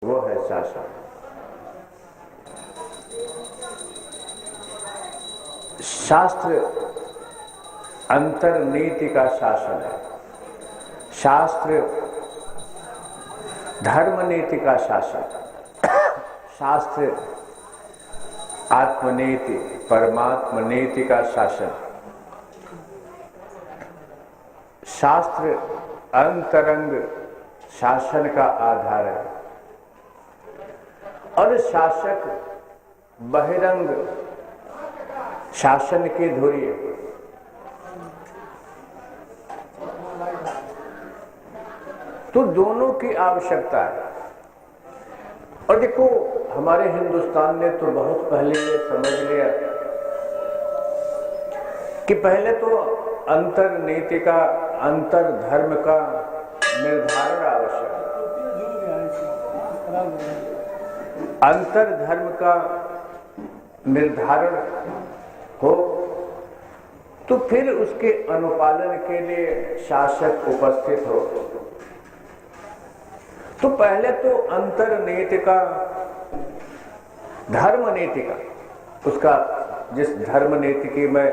वो है शासन। शास्त्र अंतर्नीति का शासन है। शास्त्र धर्म नीति का शासन। शास्त्र आत्मनीति परमात्म नीति का शासन। शास्त्र अंतरंग शासन का आधार है और शासक बहिरंग शासन की धुरी है। तो दोनों की आवश्यकता है। और देखो, हमारे हिंदुस्तान ने तो बहुत पहले ये समझ लिया कि पहले तो अंतर नीति का अंतर धर्म का निर्धारण आवश्यक है। अंतर धर्म का निर्धारण हो तो फिर उसके अनुपालन के लिए शासक उपस्थित हो। तो पहले तो अंतर नीति का धर्म नीति का उसका जिस धर्म नीति की मैं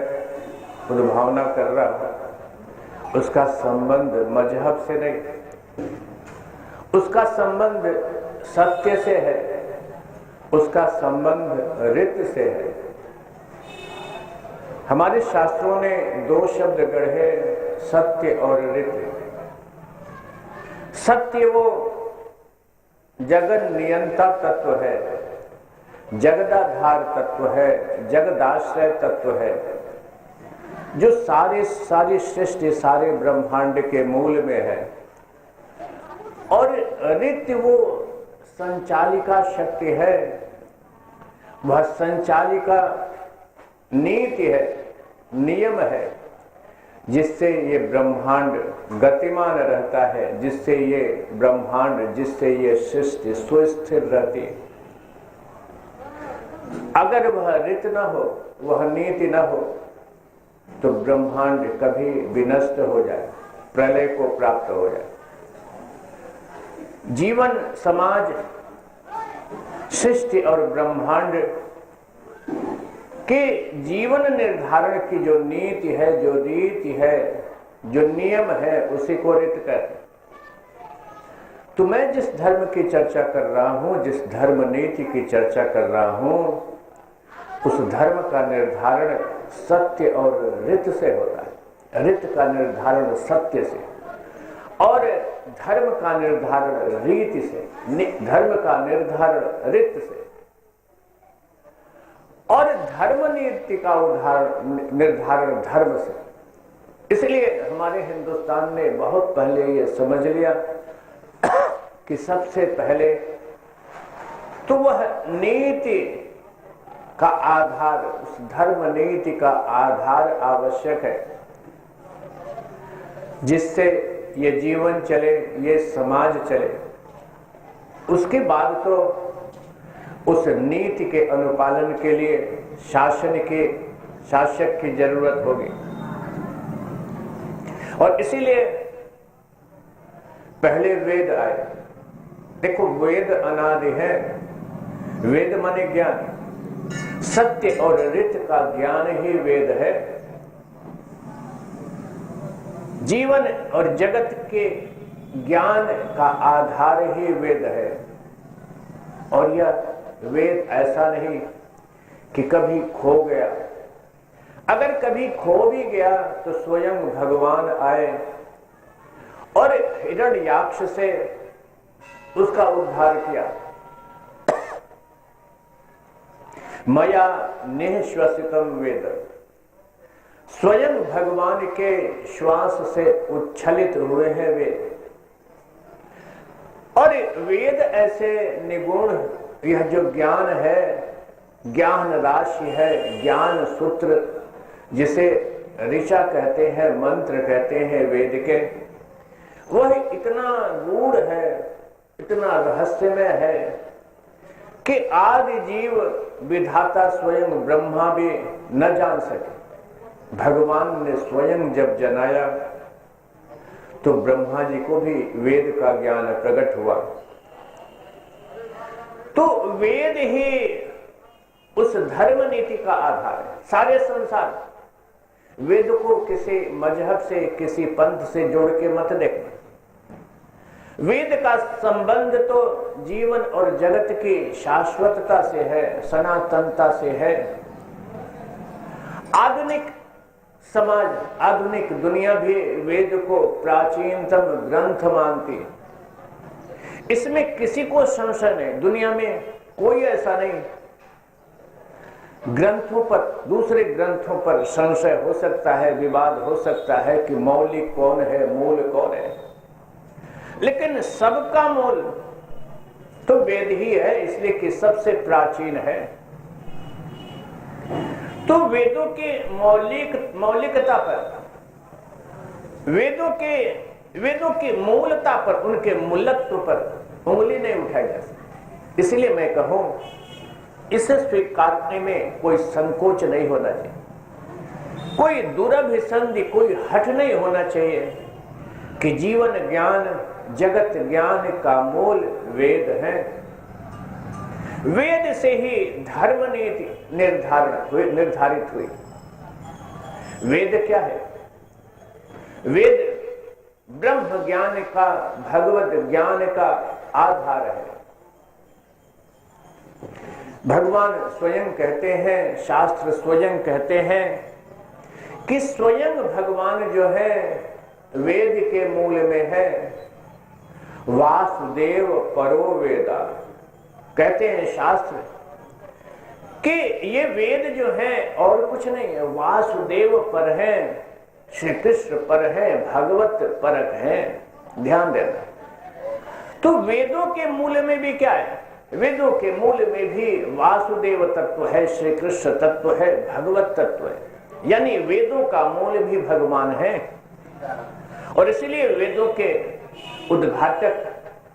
उद्भावना कर रहा हूं उसका संबंध मजहब से नहीं, उसका संबंध सत्य से है, उसका संबंध रीत से है। हमारे शास्त्रों ने दो शब्द गढ़े, सत्य और रीत। सत्य वो जगत नियंता तत्व है, जगदाधार तत्व है, जगदाश्रय तत्व है, जो सारी सृष्टि सारे ब्रह्मांड के मूल में है। और रीति वो संचालिका शक्ति है, वह संचालिका नीति है, नियम है, जिससे ये ब्रह्मांड गतिमान रहता है, जिससे ये ब्रह्मांड, जिससे ये सृष्टि सुस्थिर रहती है। अगर वह रीत न हो, वह नीति न हो, तो ब्रह्मांड कभी विनष्ट हो जाए, प्रलय को प्राप्त हो जाए। जीवन, समाज, सृष्टि और ब्रह्मांड के जीवन निर्धारण की जो नीति है, जो रीति है, जो नियम है, उसी को रीत कहते हैं। तो मैं जिस धर्म की चर्चा कर रहा हूं, जिस धर्म नीति की चर्चा कर रहा हूं, उस धर्म का निर्धारण सत्य और रीत से होता है। रीत का निर्धारण सत्य से और धर्म का निर्धारण रीति से, धर्म का निर्धारण रीत से और धर्म नीति का निर्धारण धर्म से। इसलिए हमारे हिंदुस्तान ने बहुत पहले ये समझ लिया कि सबसे पहले तो वह नीति का आधार, उस धर्म नीति का आधार आवश्यक है, जिससे ये जीवन चले, ये समाज चले। उसके बाद तो उस नीति के अनुपालन के लिए शासक की जरूरत होगी। और इसीलिए पहले वेद आए। देखो, वेद अनादि है। वेद माने ज्ञान, सत्य और रीत का ज्ञान ही वेद है। जीवन और जगत के ज्ञान का आधार ही वेद है। और यह वेद ऐसा नहीं कि कभी खो गया। अगर कभी खो भी गया तो स्वयं भगवान आए और हिरण्याक्ष से उसका उद्धार किया। मया निःश्वसितम वेद, स्वयं भगवान के श्वास से उच्छलित हुए हैं वेद। और वेद ऐसे निगुण, यह जो ज्ञान है, ज्ञान राशि है, ज्ञान सूत्र, जिसे ऋचा कहते हैं, मंत्र कहते हैं वेद के, वह इतना गूढ़ है, इतना रहस्यमय है कि आदि जीव विधाता स्वयं ब्रह्मा भी न जान सके। भगवान ने स्वयं जब जनाया तो ब्रह्मा जी को भी वेद का ज्ञान प्रकट हुआ। तो वेद ही उस धर्म नीति का आधार है। सारे संसार वेद को किसी मजहब से, किसी पंथ से जोड़ के मत देखना। वेद का संबंध तो जीवन और जगत की शाश्वतता से है, सनातनता से है। आधुनिक समाज, आधुनिक दुनिया भी वेद को प्राचीनतम ग्रंथ मानती है। इसमें किसी को संशय नहीं, दुनिया में कोई ऐसा नहीं। ग्रंथों पर, दूसरे ग्रंथों पर संशय हो सकता है, विवाद हो सकता है कि मौलिक कौन है, मूल कौन है, लेकिन सबका मूल तो वेद ही है, इसलिए कि सबसे प्राचीन है। तो वेदों के मौलिकता पर, वेदों की मूलता पर, उनके मूलत्व पर उंगली नहीं उठाई जा सकती। इसलिए मैं कहूं, इसे स्वीकारने में कोई संकोच नहीं होना चाहिए, कोई दुरभिसंधि, कोई हठ नहीं होना चाहिए कि जीवन ज्ञान, जगत ज्ञान का मूल वेद है। वेद से ही धर्म नीति निर्धारित हुई। वेद क्या है? वेद ब्रह्म ज्ञान का, भगवत ज्ञान का आधार है। भगवान स्वयं कहते हैं, शास्त्र स्वयं कहते हैं कि स्वयं भगवान जो है वेद के मूल में है। वासुदेव परो वेदा, कहते हैं शास्त्र कि ये वेद जो है और कुछ नहीं है, वासुदेव पर है, श्री कृष्ण पर है, भगवत परक है। ध्यान देना। तो वेदों के मूल में भी क्या है? वेदों के मूल में भी वासुदेव तत्व है, श्री कृष्ण तत्व है, भगवत तत्व है। यानी वेदों का मूल भी भगवान है। और इसलिए वेदों के उद्घाटक,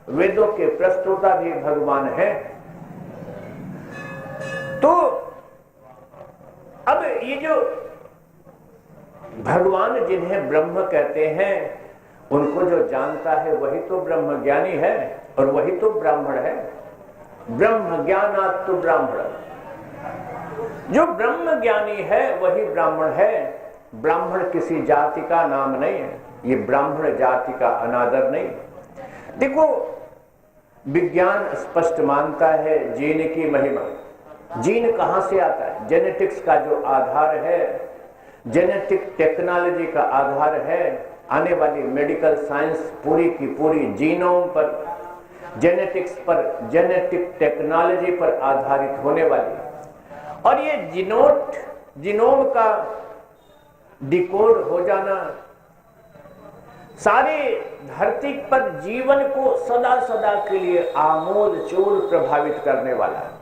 वेदों के प्रस्तोता भी भगवान है। तो अब ये जो भगवान जिन्हें ब्रह्म कहते हैं, उनको जो जानता है वही तो ब्रह्म ज्ञानी है और वही तो ब्राह्मण है। ब्रह्म ज्ञानात् तो ब्राह्मण, जो ब्रह्म ज्ञानी है वही ब्राह्मण है। ब्राह्मण किसी जाति का नाम नहीं है, ये ब्राह्मण जाति का अनादर नहीं। देखो, विज्ञान स्पष्ट मानता है जीन की महिमा। जीन कहां से आता है? जेनेटिक्स का जो आधार है, जेनेटिक टेक्नोलॉजी का आधार है। आने वाली मेडिकल साइंस पूरी की पूरी जीनोम पर, जेनेटिक्स पर, जेनेटिक टेक्नोलॉजी पर आधारित होने वाली। और ये जीनोम का डिकोड हो जाना सारे धरती पर जीवन को सदा सदा के लिए आमूल चूल प्रभावित करने वाला है।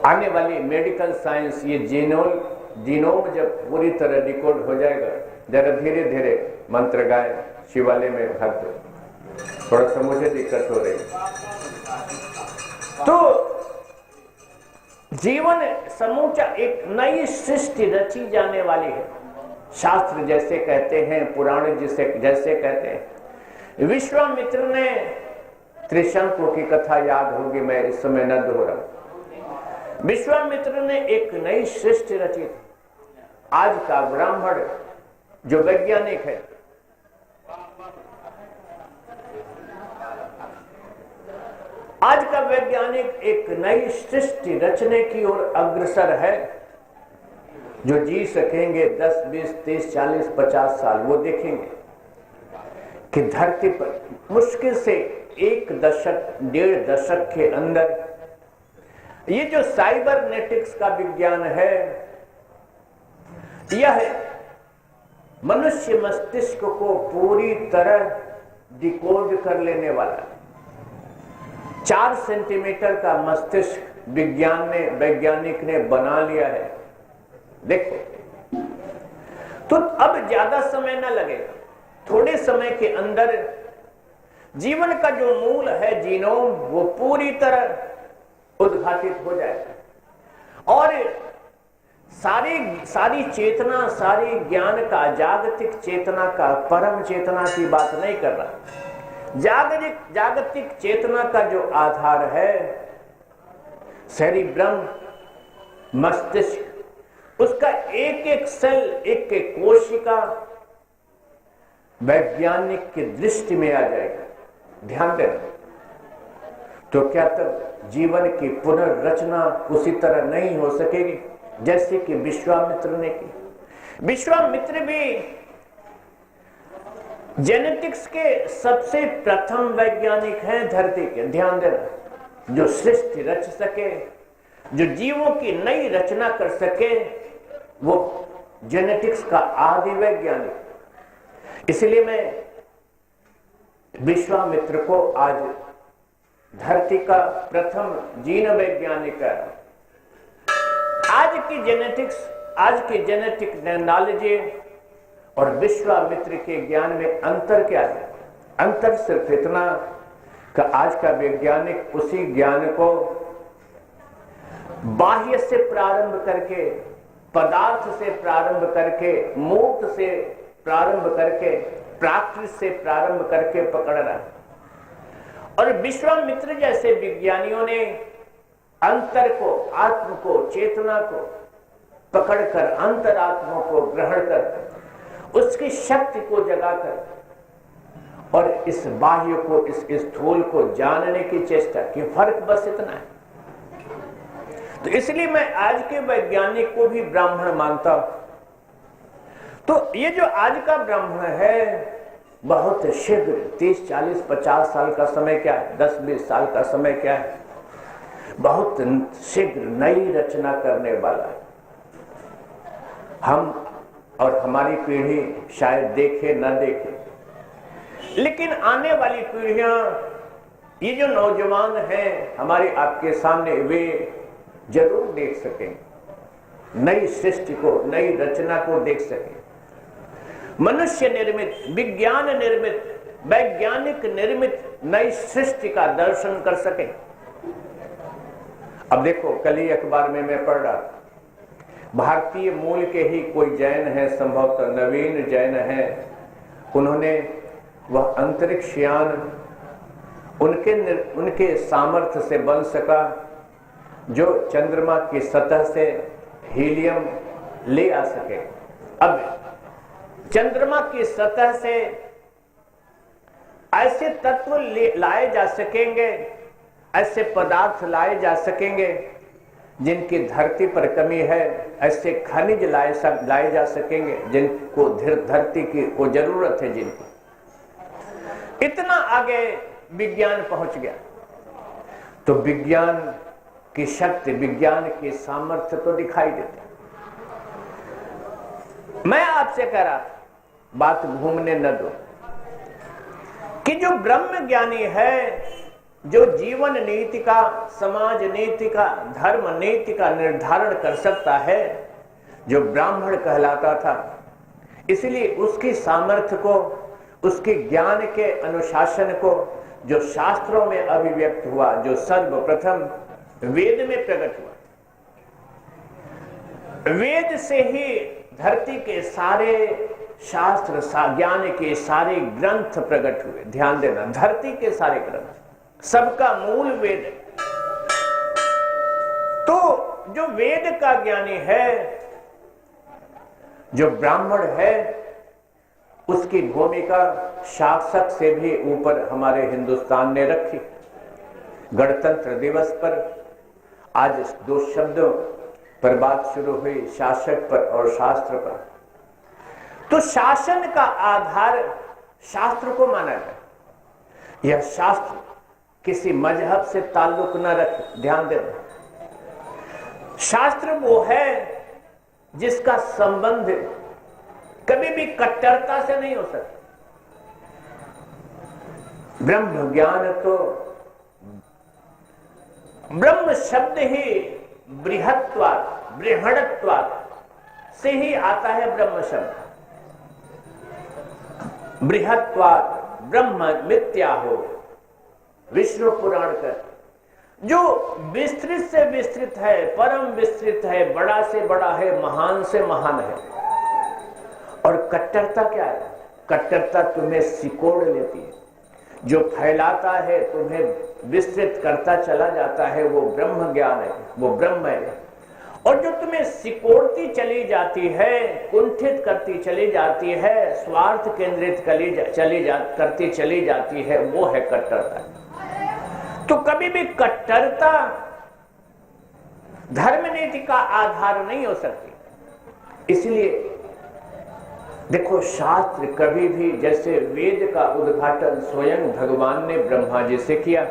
आने वाली मेडिकल साइंस, ये जीनोम जब पूरी तरह डिकोड हो जाएगा, जरा धीरे धीरे मंत्र गाए, शिवालय में भर दो। थोड़ा सा मुझे दिक्कत हो रही। तो जीवन समूचा एक नई सृष्टि रची जाने वाली है। शास्त्र जैसे कहते हैं, पुराण जैसे कहते हैं। विश्वामित्र ने, त्रिशंकु की कथा याद होगी, मैं इस समय न दोहराऊं। विश्वामित्र ने एक नई सृष्टि रची। आज का ब्राह्मण जो वैज्ञानिक है, आज का वैज्ञानिक एक नई सृष्टि रचने की ओर अग्रसर है। जो जी सकेंगे 10, 20, 30, 40, 50 साल, वो देखेंगे कि धरती पर मुश्किल से 1 दशक, 1.5 दशक के अंदर ये जो साइबरनेटिक्स का विज्ञान है, यह मनुष्य मस्तिष्क को पूरी तरह डिकोड कर लेने वाला है। 4 सेंटीमीटर का मस्तिष्क वैज्ञानिक ने बना लिया है। देखो, तो अब ज्यादा समय ना लगेगा, थोड़े समय के अंदर जीवन का जो मूल है जीनोम, वो पूरी तरह उद्घाटित हो जाएगा। और सारी चेतना, सारी ज्ञान का, जागतिक चेतना का, परम चेतना की बात नहीं कर रहा। जागतिक चेतना का जो आधार है सेरिब्रम, मस्तिष्क, उसका एक एक सेल, एक एक कोशिका वैज्ञानिक की दृष्टि में आ जाएगा। ध्यान देना। तो क्या तब जीवन की पुनर्रचना उसी तरह नहीं हो सकेगी जैसे कि विश्वामित्र ने की? विश्वामित्र भी जेनेटिक्स के सबसे प्रथम वैज्ञानिक हैं धरती के। ध्यान देना। जो सृष्टि रच सके, जो जीवों की नई रचना कर सके, वो जेनेटिक्स का आदि वैज्ञानिक। इसलिए मैं विश्वामित्र को आज धरती का प्रथम जीन वैज्ञानिक है। आज की जेनेटिक्स, आज की जेनेटिक नॉलेज और विश्वामित्र के ज्ञान में अंतर क्या है? अंतर सिर्फ इतना कि आज का वैज्ञानिक उसी ज्ञान को बाह्य से प्रारंभ करके, पदार्थ से प्रारंभ करके, मूर्त से प्रारंभ करके, प्राकृत से प्रारंभ करके पकड़ रहा है। और विश्वामित्र जैसे विज्ञानियों ने अंतर को, आत्म को, चेतना को पकड़कर, अंतरात्मा को ग्रहण कर, उसकी शक्ति को जगाकर और इस बाह्य को, इस स्थूल को जानने की चेष्टा की। फर्क बस इतना है। तो इसलिए मैं आज के वैज्ञानिक को भी ब्राह्मण मानता हूं। तो ये जो आज का ब्राह्मण है, बहुत शीघ्र 30, 40, 50 साल का समय क्या है, 10, 20 साल का समय क्या है, बहुत शीघ्र नई रचना करने वाला है। हम और हमारी पीढ़ी शायद देखे न देखे, लेकिन आने वाली पीढ़ियां, ये जो नौजवान हैं हमारे आपके सामने, वे जरूर देख सकें, नई सृष्टि को, नई रचना को देख सकें। मनुष्य निर्मित, विज्ञान निर्मित, वैज्ञानिक निर्मित नई सृष्टि का दर्शन कर सकें। अब देखो, कल ही अखबार में मैं पढ़ रहा था, भारतीय मूल के ही कोई जैन है, संभवतः नवीन जैन है, उन्होंने वह अंतरिक्ष यान उनके सामर्थ्य से बन सका जो चंद्रमा की सतह से हीलियम ले आ सके। अब चंद्रमा की सतह से ऐसे तत्व लाए जा सकेंगे, ऐसे पदार्थ लाए जा सकेंगे जिनकी धरती पर कमी है, ऐसे खनिज लाए जा सकेंगे जिनको धरती की को जरूरत है, जिनकी। इतना आगे विज्ञान पहुंच गया। तो विज्ञान की शक्ति, विज्ञान की सामर्थ्य तो दिखाई देती। मैं आपसे कह रहा, बात घूमने न दो, कि जो ब्रह्म ज्ञानी है, जो जीवन नीति का, समाज नीति का, धर्म नीति का निर्धारण कर सकता है, जो ब्राह्मण कहलाता था, इसलिए उसकी सामर्थ्य को, उसके ज्ञान के अनुशासन को, जो शास्त्रों में अभिव्यक्त हुआ, जो सर्वप्रथम वेद में प्रकट हुआ, वेद से ही धरती के सारे शास्त्र, ज्ञान के सारे ग्रंथ प्रकट हुए। ध्यान देना, धरती के सारे ग्रंथ, सबका मूल वेद है। तो जो वेद का ज्ञानी है, जो ब्राह्मण है, उसकी भूमिका शासक से भी ऊपर हमारे हिंदुस्तान ने रखी। गणतंत्र दिवस पर आज दो शब्दों पर बात शुरू हुई, शासक पर और शास्त्र पर। तो शासन का आधार शास्त्र को माना जाए। यह शास्त्र किसी मजहब से ताल्लुक न रखे। ध्यान देना, शास्त्र वो है जिसका संबंध कभी भी कट्टरता से नहीं हो सकता। ब्रह्म ज्ञान तो, ब्रह्म शब्द ही बृहत्वात्, बृहणत्वात् से ही आता है। ब्रह्म शब्द बृहत्वात् ब्रह्म मिथ्या हो, विष्णु पुराण का, जो विस्तृत से विस्तृत है, परम विस्तृत है, बड़ा से बड़ा है, महान से महान है। और कट्टरता क्या है? कट्टरता तुम्हें सिकोड़ लेती है, जो फैलाता है, तुम्हें विस्तृत करता चला जाता है, वो ब्रह्म ज्ञान है, वो ब्रह्म है। और जो तुम्हें सिकोड़ती चली जाती है, कुंठित करती चली जाती है, स्वार्थ केंद्रित करती चली जाती है, वो है कट्टरता। तो कभी भी कट्टरता धर्म नीति का आधार नहीं हो सकती। इसलिए देखो, शास्त्र कभी भी, जैसे वेद का उद्घाटन स्वयं भगवान ने ब्रह्मा जी से किया,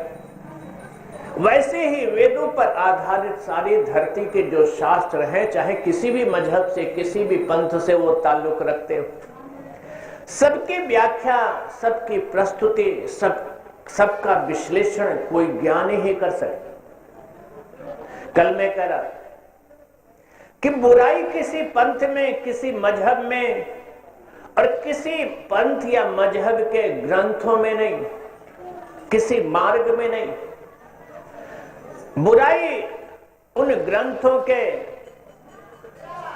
वैसे ही वेदों पर आधारित सारी धरती के जो शास्त्र हैं, चाहे किसी भी मजहब से, किसी भी पंथ से वो ताल्लुक रखते हो, सबकी व्याख्या, सबकी प्रस्तुति, सबका विश्लेषण कोई ज्ञानी ही कर सकता। कल मैं कह रहा कि बुराई किसी पंथ में, किसी मजहब में और किसी पंथ या मजहब के ग्रंथों में नहीं, किसी मार्ग में नहीं। बुराई उन ग्रंथों के,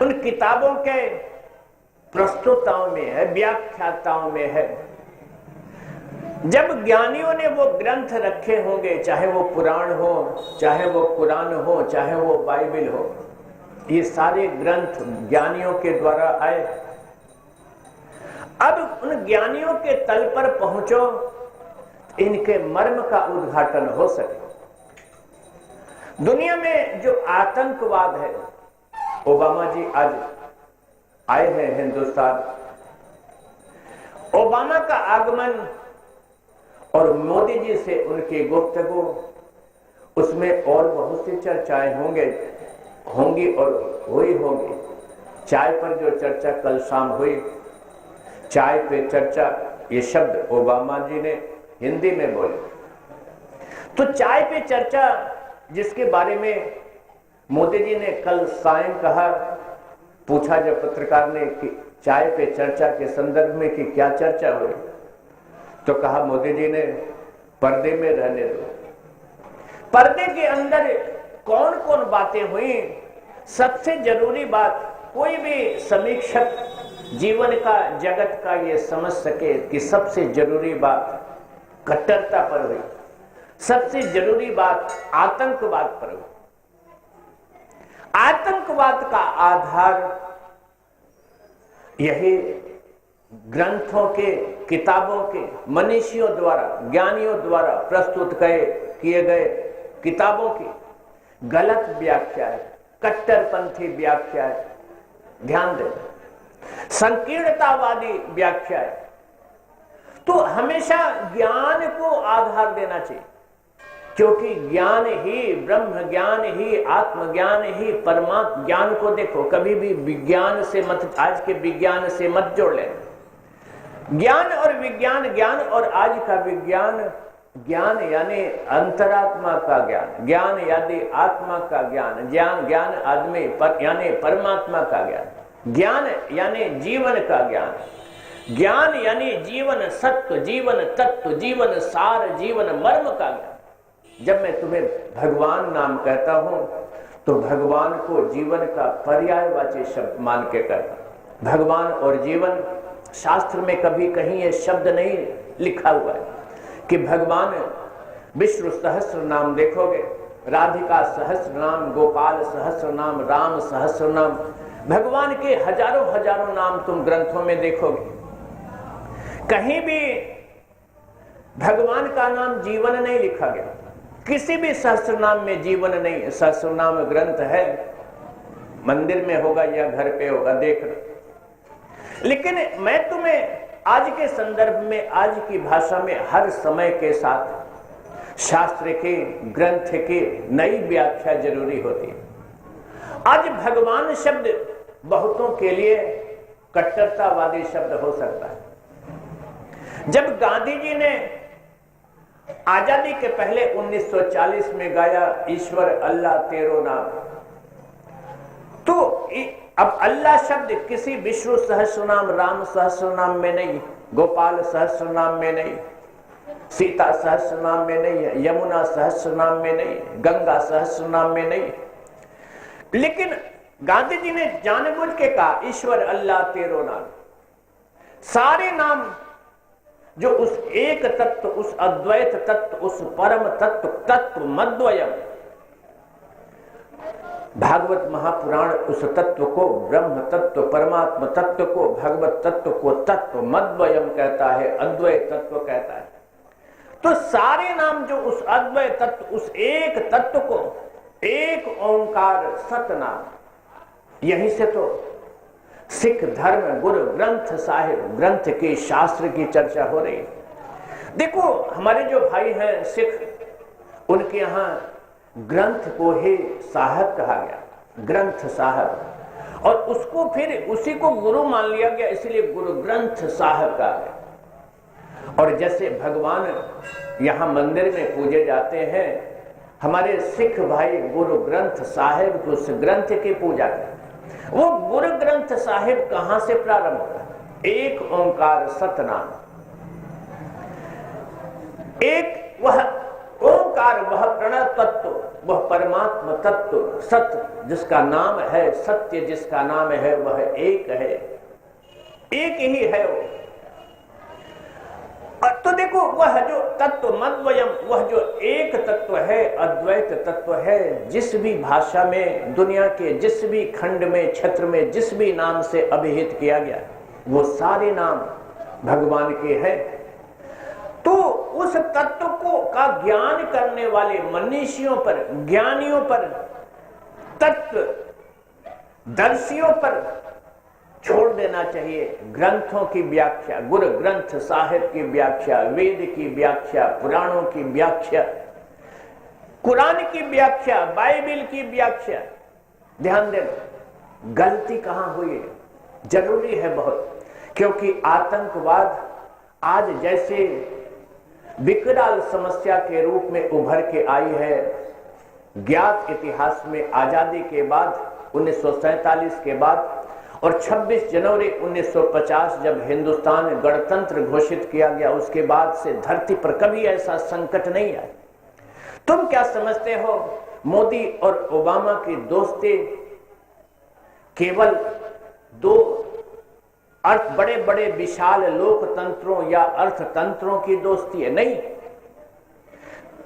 उन किताबों के प्रस्तुताओं में है, व्याख्याताओं में है। जब ज्ञानियों ने वो ग्रंथ रखे होंगे, चाहे वो पुराण हो, चाहे वो कुरान हो, चाहे वो बाइबल हो, ये सारे ग्रंथ ज्ञानियों के द्वारा आए। अब उन ज्ञानियों के तल पर पहुंचो, इनके मर्म का उद्घाटन हो सके। दुनिया में जो आतंकवाद है, ओबामा जी आज आए हैं हिंदुस्तान। ओबामा का आगमन और मोदी जी से उनकी गुफ्तगू, उसमें और बहुत सी चर्चाएं होंगी और हुई होंगी। चाय पर जो चर्चा कल शाम हुई, चाय पे चर्चा, ये शब्द ओबामा जी ने हिंदी में बोले। तो चाय पे चर्चा, जिसके बारे में मोदी जी ने कल सायं कहा, पूछा जब पत्रकार ने कि चाय पे चर्चा के संदर्भ में कि क्या चर्चा हुई, तो कहा मोदी जी ने पर्दे में रहने दो। पर्दे के अंदर कौन कौन बातें हुई? सबसे जरूरी बात, कोई भी समीक्षक जीवन का, जगत का ये समझ सके कि सबसे जरूरी बात कट्टरता पर हुई, सबसे जरूरी बात आतंकवाद पर हुई। आतंकवाद का आधार यही ग्रंथों के, किताबों के, मनीषियों द्वारा, ज्ञानियों द्वारा प्रस्तुत किए गए किताबों की गलत व्याख्या है, कट्टरपंथी व्याख्या है। ध्यान दें, संकीर्णतावादी व्याख्या है। तो हमेशा ज्ञान को आधार देना चाहिए, क्योंकि ज्ञान ही, ब्रह्म ज्ञान ही, आत्मज्ञान ही, परमात्म ज्ञान को देखो, कभी भी विज्ञान से मत, आज के विज्ञान से मत जोड़ लेना। ज्ञान और विज्ञान, ज्ञान और आज का विज्ञान, ज्ञान यानी अंतरात्मा का ज्ञान, ज्ञान यानी आत्मा का ज्ञान, ज्ञान आदमी यानी परमात्मा का ज्ञान, ज्ञान यानी जीवन का ज्ञान, ज्ञान यानी जीवन सत्व, जीवन तत्व, जीवन सार, जीवन मर्म का ज्ञान। जब मैं तुम्हें भगवान नाम कहता हूं, तो भगवान को जीवन का पर्यायवाची शब्द मान के कहता। भगवान और जीवन, शास्त्र में कभी कहीं ये शब्द नहीं लिखा हुआ है कि भगवान, विष्णु सहस्र नाम देखोगे, राधिका सहस्र नाम, गोपाल सहस्र नाम, राम सहस्र नाम, भगवान के हजारों हजारों नाम तुम ग्रंथों में देखोगे। कहीं भी भगवान का नाम जीवन नहीं लिखा गया, किसी भी सहस्र नाम में जीवन नहीं। सहस्र नाम ग्रंथ है, मंदिर में होगा या घर पे होगा, देखना। लेकिन मैं तुम्हें आज के संदर्भ में, आज की भाषा में, हर समय के साथ शास्त्र के, ग्रंथ की नई व्याख्या जरूरी होती है। आज भगवान शब्द बहुतों के लिए कट्टरतावादी शब्द हो सकता है। जब गांधी जी ने आजादी के पहले 1940 में गाया ईश्वर अल्लाह तेरो नाम, तो अब अल्लाह शब्द किसी विष्णु सहस्र नाम, राम सहस्र नाम में नहीं, गोपाल सहस्र नाम में नहीं, सीता सहस्र नाम में नहीं, यमुना सहस्र नाम में नहीं, गंगा सहस्र नाम में नहीं। लेकिन गांधी जी ने जानबूझ के कहा ईश्वर अल्लाह तेरो नाम। सारे नाम जो उस एक तत्व, उस अद्वैत तत्व, उस परम तत्व, तत्व मद्वयम, भागवत महापुराण उस तत्व को, ब्रह्म तत्व, परमात्मा तत्व को, भगवत तत्व को तत्व मद्वयम कहता है, अद्वैत तत्व कहता है। तो सारे नाम जो उस अद्वैत तत्व, उस एक तत्व को, एक ओंकार सतनाम, यहीं से तो सिख धर्म गुरु ग्रंथ साहिब, ग्रंथ के शास्त्र की चर्चा हो रही है। देखो हमारे जो भाई हैं सिख, उनके यहां ग्रंथ को ही साहब कहा गया, ग्रंथ साहब, और उसको फिर उसी को गुरु मान लिया गया, इसलिए गुरु ग्रंथ साहब कहा गया। और जैसे भगवान यहां मंदिर में पूजे जाते हैं, हमारे सिख भाई गुरु ग्रंथ साहिब को, उस ग्रंथ की पूजा करते। वो गुरु ग्रंथ साहिब कहां से प्रारंभ होता है? एक ओंकार सतनाम, एक वह ओंकार, वह प्रणव तत्व, वह परमात्मा तत्व, सत्य जिसका नाम है, सत्य जिसका नाम है, वह एक है, एक ही है वो। तो देखो वह जो तत्व मद्वयम, वह जो एक तत्व है, अद्वैत तत्व है, जिस भी भाषा में, दुनिया के जिस भी खंड में, क्षेत्र में, जिस भी नाम से अभिहित किया गया, वो सारे नाम भगवान के हैं। तो उस तत्व को का ज्ञान करने वाले मनीषियों पर, ज्ञानियों पर, तत्व दर्शियों पर छोड़ देना चाहिए ग्रंथों की व्याख्या, गुरु ग्रंथ साहिब की व्याख्या, वेद की व्याख्या, पुराणों की व्याख्या, कुरान की व्याख्या, बाइबिल की व्याख्या। ध्यान देना गलती कहां हुई है, जरूरी है बहुत, क्योंकि आतंकवाद आज जैसे विकराल समस्या के रूप में उभर के आई है, ज्ञात इतिहास में आजादी के बाद, 1947 के बाद, और 26 जनवरी 1950 जब हिंदुस्तान गणतंत्र घोषित किया गया, उसके बाद से धरती पर कभी ऐसा संकट नहीं आया। तुम क्या समझते हो मोदी और ओबामा की दोस्ती केवल दो बड़े बड़े विशाल लोकतंत्रों या अर्थतंत्रों की दोस्ती है? नहीं।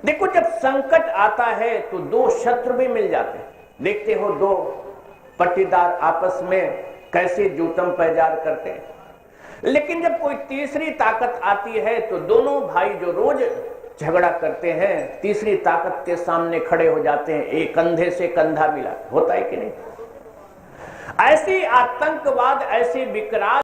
देखो जब संकट आता है तो दो शत्रु भी मिल जाते हैं। देखते हो दो पट्टीदार आपस में कैसे जूतम पैजार करते हैं, लेकिन जब कोई तीसरी ताकत आती है तो दोनों भाई जो रोज झगड़ा करते हैं, तीसरी ताकत के सामने खड़े हो जाते हैं, एक कंधे से कंधा मिला। होता है कि नहीं? ऐसी आतंकवाद, ऐसी विकराल